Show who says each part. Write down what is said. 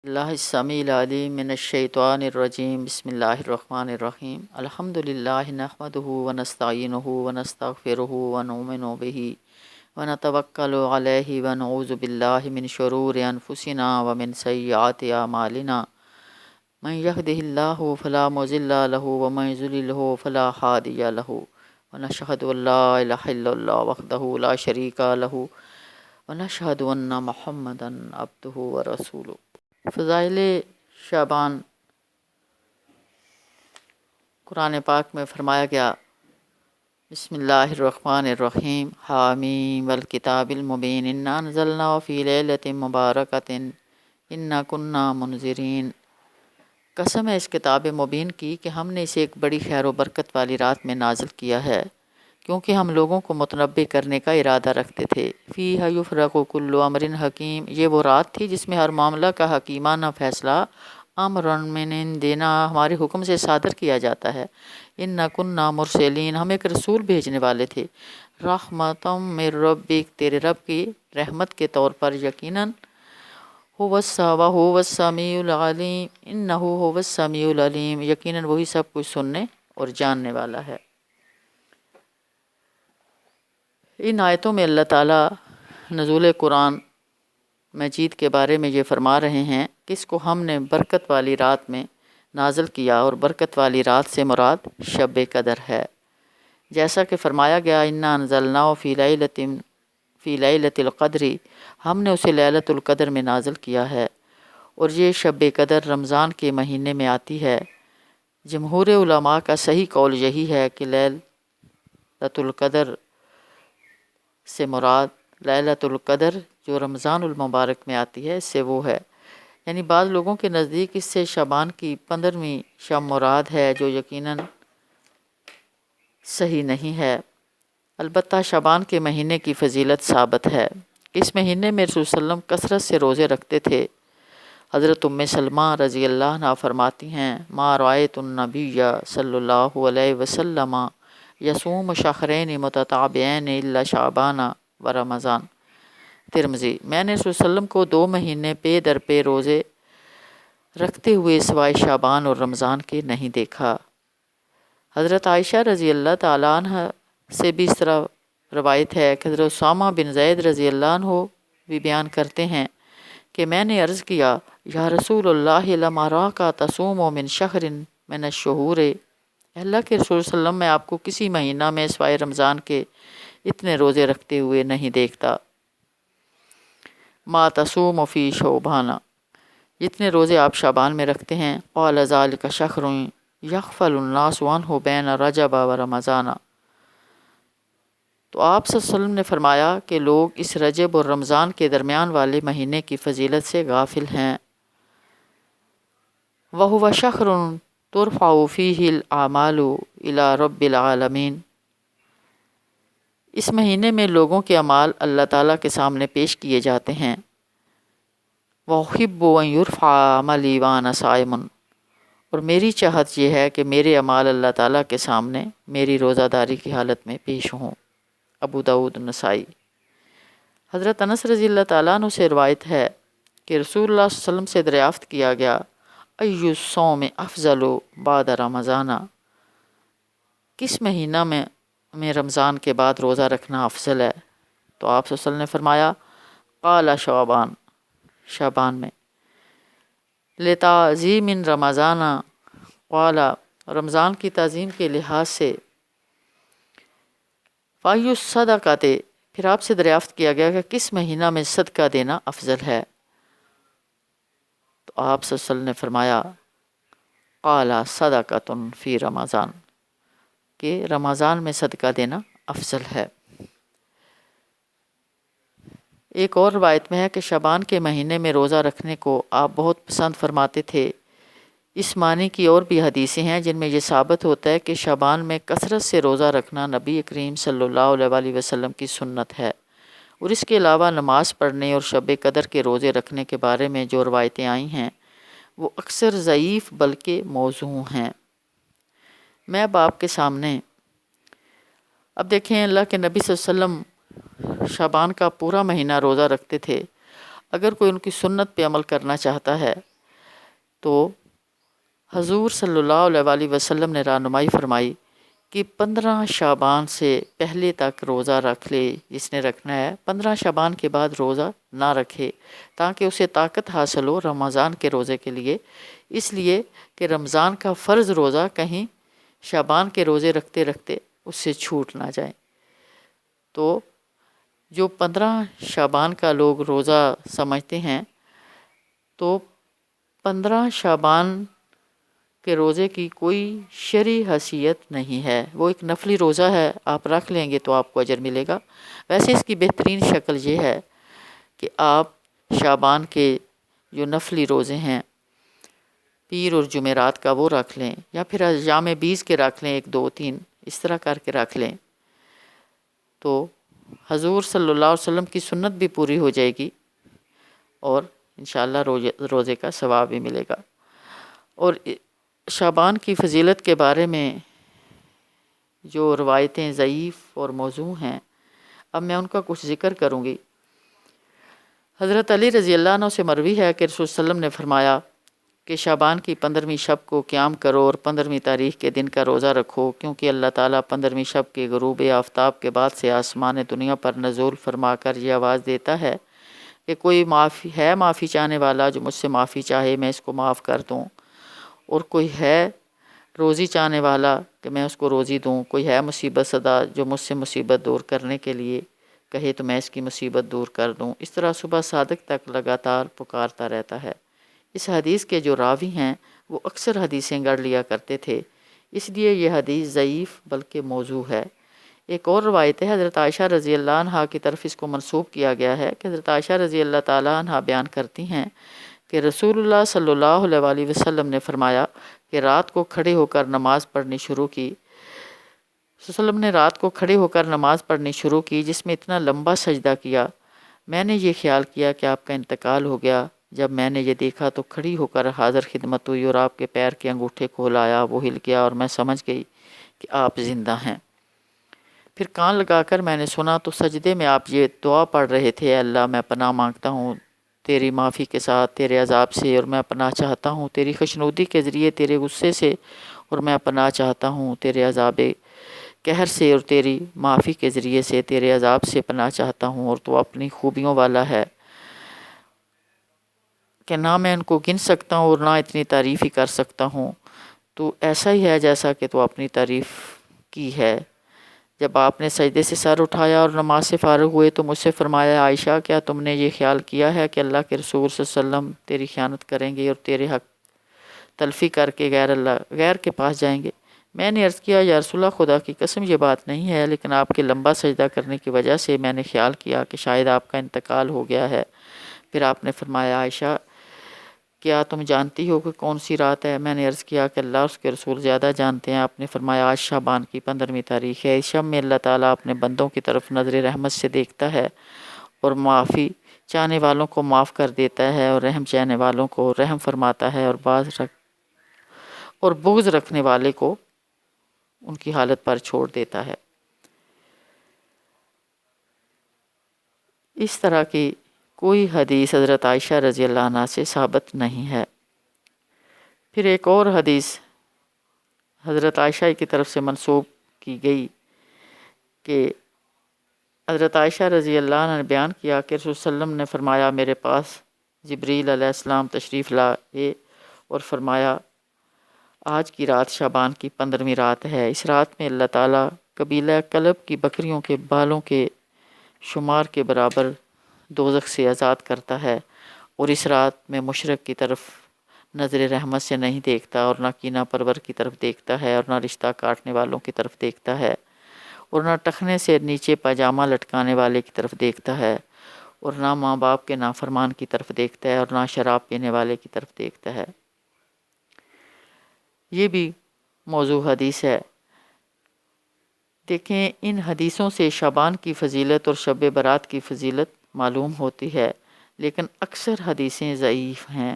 Speaker 1: اللہ السمیع العلیم من الشیطان الرجیم بسم اللہ الرحمن الرحیم الحمد للہ نحمدہ ونستعینہ ونستغفرہ ونؤمن بہ ونتوکل علیہ ونعوذ باللہ من شرور انفسنا ومن سیئات اعمالنا من یہدہ اللہ فلا مضل لہ ومن یضلل فلا ہادی لہ ونشہد ان لا الہ الا اللہ وحدہ لا شریک لہ ونشہد ان محمدا عبدہ ورسولہ۔ فضائل شعبان قرآن پاک میں فرمایا گیا، بسم اللہ الرحمن الرحیم، حامیم والکتاب المبین انا انزلناہ فی لیلۃ مبارکۃ انا کنہ منذرین۔ قسم ہے اس کتاب مبین کی کہ ہم نے اسے ایک بڑی خیر و برکت والی رات میں نازل کیا ہے، کیونکہ ہم لوگوں کو متنبع کرنے کا ارادہ رکھتے تھے۔ فیہا یفرق کل امر حکیم، یہ وہ رات تھی جس میں ہر معاملہ کا حکیمانہ فیصلہ امرن من عندنا، ہمارے حکم سے صادر کیا جاتا ہے۔ انا کننا مرسلین، ہم ایک رسول بھیجنے والے تھے۔ رحمتم من ربک، تیرے رب کی رحمت کے طور پر، یقیناً هو السمیع العلیم، انہ هو السمیع العلیم، یقیناً وہی سب کچھ سننے اور جاننے والا ہے۔ ان آیتوں میں اللہ تعالیٰ نزول قرآن مجید کے بارے میں یہ فرما رہے ہیں کہ اس کو ہم نے برکت والی رات میں نازل کیا، اور برکت والی رات سے مراد شب قدر ہے۔ جیسا کہ فرمایا گیا، انا انزلناہ فی لیلۃ القدر، ہم نے اسے لیلۃ القدر میں نازل کیا ہے، اور یہ شب قدر رمضان کے مہینے میں آتی ہے۔ جمہور علماء کا صحیح قول یہی ہے کہ لیلۃ القدر سے مراد لیلۃ القدر جو رمضان المبارک میں آتی ہے، اس سے وہ ہے، یعنی بعض لوگوں کے نزدیک اس سے شعبان کی 15ویں شب مراد ہے، جو یقیناً صحیح نہیں ہے۔ البتہ شعبان کے مہینے کی فضیلت ثابت ہے۔ اس مہینے میں رسول صلی اللہ علیہ وسلم کثرت سے روزے رکھتے تھے۔ حضرت ام سلمہ رضی اللہ عنہا فرماتی ہیں، ما رأیت النبی صلی اللہ علیہ وسلم یصوم شہرین متتابعین الا شعبان و رمضان۔ ترمذی، میں نے رسول صلی اللہ علیہ وسلم کو 2 مہینے پے در پے روزے رکھتے ہوئے سوائے شعبان اور رمضان کے نہیں دیکھا۔ حضرت عائشہ رضی اللہ تعالیٰ عنہ سے بھی اس طرح روایت ہے کہ حضرت اسامہ بن زید رضی اللہ عنہ بھی بیان کرتے ہیں کہ میں نے عرض کیا، یا رسول اللہ لم اراک تصوم من شہر من الشہور، اللہ کے رسول صلی اللہ علیہ وسلم، میں آپ کو کسی مہینہ میں سوائے رمضان کے اتنے روزے رکھتے ہوئے نہیں دیکھتا۔ ما تصوم فی شعبان، جتنے روزے آپ شعبان میں رکھتے ہیں۔ قال ذلک شہر یغفل الناس عنہ بین رجب و رمضان، تو آپ صلی اللہ علیہ وسلم نے فرمایا کہ لوگ اس رجب اور رمضان کے درمیان والے مہینے کی فضیلت سے غافل ہیں۔ وَهُوَ شَهْرٌ تُرْفَعُ فِيهِ الْأَعْمَالُ إِلَى رَبِّ الْعَالَمِينَ، اس مہینے میں لوگوں کے اعمال اللہ تعالیٰ کے سامنے پیش کیے جاتے ہیں۔ وَأُحِبُّ أَن يُرْفَعَ عَمَلِي وَأَنَا صَائِمٌ، اور میری چاہت یہ ہے کہ میرے اعمال اللہ تعالیٰ کے سامنے میری روزہ داری کی حالت میں پیش ہوں۔ ابو داؤد نسائی۔ حضرت انس رضی اللہ تعالیٰ عنہ سے روایت ہے کہ رسول اللہ صلی اللہ علیہ وسلم سے دریافت کیا گیا، ای الصوم افضل بعد رمضان، کس مہینہ میں رمضان کے بعد روزہ رکھنا افضل ہے؟ تو آپ صلی اللہ علیہ وسلم نے فرمایا، قال شعبان، شعبان میں۔ لتعظیم رمضان، قال، رمضان کی تعظیم کے لحاظ سے۔ فای الصدقۃ، پھر آپ سے دریافت کیا گیا کہ کس مہینہ میں صدقہ دینا افضل ہے؟ تو آپ صلی اللہ علیہ وسلم نے فرمایا، قال صدقۃ فی رمضان، کہ رمضان میں صدقہ دینا افضل ہے۔ ایک اور روایت میں ہے کہ شعبان کے مہینے میں روزہ رکھنے کو آپ بہت پسند فرماتے تھے۔ اس معنی کی اور بھی حدیثیں ہیں جن میں یہ ثابت ہوتا ہے کہ شعبان میں کثرت سے روزہ رکھنا نبی کریم صلی اللہ علیہ وسلم کی سنت ہے، اور اس کے علاوہ نماز پڑھنے اور شب قدر کے روزے رکھنے کے بارے میں جو روایتیں آئی ہیں وہ اکثر ضعیف بلکہ موضوع ہیں۔ میں اب آپ کے سامنے، اب دیکھیں، اللہ کے نبی صلی اللہ علیہ وسلم شعبان کا پورا مہینہ روزہ رکھتے تھے۔ اگر کوئی ان کی سنت پہ عمل کرنا چاہتا ہے تو حضور صلی اللہ علیہ وسلم نے رہنمائی فرمائی کہ 15 شعبان سے پہلے تک روزہ رکھ لے جس نے رکھنا ہے، 15 شعبان کے بعد روزہ نہ رکھے، تاکہ اسے طاقت حاصل ہو رمضان کے روزے کے لیے، اس لیے کہ رمضان کا فرض روزہ کہیں شعبان کے روزے رکھتے رکھتے اس سے چھوٹ نہ جائے۔ تو جو 15 شعبان کا لوگ روزہ سمجھتے ہیں، تو 15 شعبان کہ روزے کی کوئی شرعی حیثیت نہیں ہے، وہ ایک نفلی روزہ ہے، آپ رکھ لیں گے تو آپ کو اجر ملے گا۔ ویسے اس کی بہترین شکل یہ ہے کہ آپ شعبان کے جو نفلی روزے ہیں پیر اور جمعرات کا وہ رکھ لیں، یا پھر ایام 20 کے رکھ لیں، 1 2 3 اس طرح کر کے رکھ لیں، تو حضور صلی اللہ علیہ وسلم کی سنت بھی پوری ہو جائے گی اور انشاءاللہ روزے کا ثواب بھی ملے گا۔ اور شعبان کی فضیلت کے بارے میں جو روایتیں ضعیف اور موضوع ہیں، اب میں ان کا کچھ ذکر کروں گی۔ حضرت علی رضی اللہ عنہ سے مروی ہے کہ رسول صلی اللہ علیہ وسلم نے فرمایا کہ شعبان کی 15ویں شب کو قیام کرو اور 15ویں تاریخ کے دن کا روزہ رکھو، کیونکہ اللہ تعالیٰ 15ویں شب کے غروب آفتاب کے بعد سے آسمان دنیا پر نزول فرما کر یہ آواز دیتا ہے کہ کوئی معافی چاہنے والا جو مجھ سے معافی چاہے میں اس کو معاف کر دوں، اور کوئی ہے روزی چاہنے والا کہ میں اس کو روزی دوں، کوئی ہے مصیبت زدہ جو مجھ سے مصیبت دور کرنے کے لیے کہے تو میں اس کی مصیبت دور کر دوں۔ اس طرح صبح صادق تک لگاتار پکارتا رہتا ہے۔ اس حدیث کے جو راوی ہیں وہ اکثر حدیثیں گڑھ لیا کرتے تھے، اس لیے یہ حدیث ضعیف بلکہ موضوع ہے۔ ایک اور روایت ہے، حضرت عائشہ رضی اللہ عنہا کی طرف اس کو منسوب کیا گیا ہے کہ حضرت عائشہ رضی اللہ تعالیٰ عنہا بیان کرتی ہیں کہ رسول اللہ صلی اللہ علیہ وسلم نے فرمایا کہ رات کو کھڑے ہو کر نماز پڑھنی شروع کی۔ رسول اللہ علیہ وسلم نے رات کو کھڑے ہو کر نماز پڑھنی شروع کی جس میں اتنا لمبا سجدہ کیا، میں نے یہ خیال کیا کہ آپ کا انتقال ہو گیا۔ جب میں نے یہ دیکھا تو کھڑی ہو کر حاضر خدمت ہوئی اور آپ کے پیر کے انگوٹھے کھولایا، وہ ہل گیا اور میں سمجھ گئی کہ آپ زندہ ہیں۔ پھر کان لگا کر میں نے سنا تو سجدے میں آپ یہ دعا پڑھ رہے تھے، اللہ میں پناہ مانگتا ہوں تیری معافی کے ساتھ تیرے عذاب سے، اور میں پناہ چاہتا ہوں تیری خوشنودی کے ذریعے تیرے غصے سے، اور میں پناہ چاہتا ہوں تیرے عذاب قہر سے، اور تیری معافی کے ذریعے سے تیرے عذاب سے پناہ چاہتا ہوں، اور تو اپنی خوبیوں والا ہے کہ نہ میں ان کو گن سکتا ہوں اور نہ اتنی تعریف ہی کر سکتا ہوں، تو ایسا ہی ہے جیسا کہ تو اپنی تعریف کی ہے۔ جب آپ نے سجدے سے سر اٹھایا اور نماز سے فارغ ہوئے تو مجھ سے فرمایا، عائشہ کیا تم نے یہ خیال کیا ہے کہ اللہ کے رسول صلی اللہ علیہ وسلم تیری خیانت کریں گے اور تیرے حق تلفی کر کے غیر کے پاس جائیں گے؟ میں نے عرض کیا، یا رسول اللہ خدا کی قسم یہ بات نہیں ہے، لیکن آپ کے لمبا سجدہ کرنے کی وجہ سے میں نے خیال کیا کہ شاید آپ کا انتقال ہو گیا ہے۔ پھر آپ نے فرمایا، عائشہ کیا تم جانتی ہو کہ کون سی رات ہے؟ میں نے عرض کیا کہ اللہ اس کے رسول زیادہ جانتے ہیں۔ آپ نے فرمایا، آج شعبان کی 15ویں تاریخ ہے، اس شب میں اللہ تعالیٰ اپنے بندوں کی طرف نظر رحمت سے دیکھتا ہے اور معافی چاہنے والوں کو معاف کر دیتا ہے اور رحم چاہنے والوں کو رحم فرماتا ہے، اور بغض رکھنے والے کو ان کی حالت پر چھوڑ دیتا ہے۔ اس طرح کی کوئی حدیث حضرت عائشہ رضی اللہ عنہ سے ثابت نہیں ہے۔ پھر ایک اور حدیث حضرت عائشہ کی طرف سے منسوب کی گئی کہ حضرت عائشہ رضی اللہ عنہ نے بیان کیا کہ رسول صلی اللہ علیہ وسلم نے فرمایا، میرے پاس جبریل علیہ السلام تشریف لائے اور فرمایا، آج کی رات شعبان کی 15ویں رات ہے، اس رات میں اللہ تعالیٰ قبیلہ کلب کی بکریوں کے بالوں کے شمار کے برابر دوزخ سے آزاد کرتا ہے، اور اس رات میں مشرق کی طرف نظر رحمت سے نہیں دیکھتا، اور نہ کینہ پرور کی طرف دیکھتا ہے، اور نہ رشتہ کاٹنے والوں کی طرف دیکھتا ہے، اور نہ ٹخنے سے نیچے پاجامہ لٹکانے والے کی طرف دیکھتا ہے، اور نہ ماں باپ کے نافرمان کی طرف دیکھتا ہے، اور نہ شراب پینے والے کی طرف دیکھتا ہے۔ یہ بھی موضوع حدیث ہے۔ دیکھیں، ان حدیثوں سے شعبان کی فضیلت اور شب برات کی فضیلت معلوم ہوتی ہے، لیکن اکثر حدیثیں ضعیف ہیں۔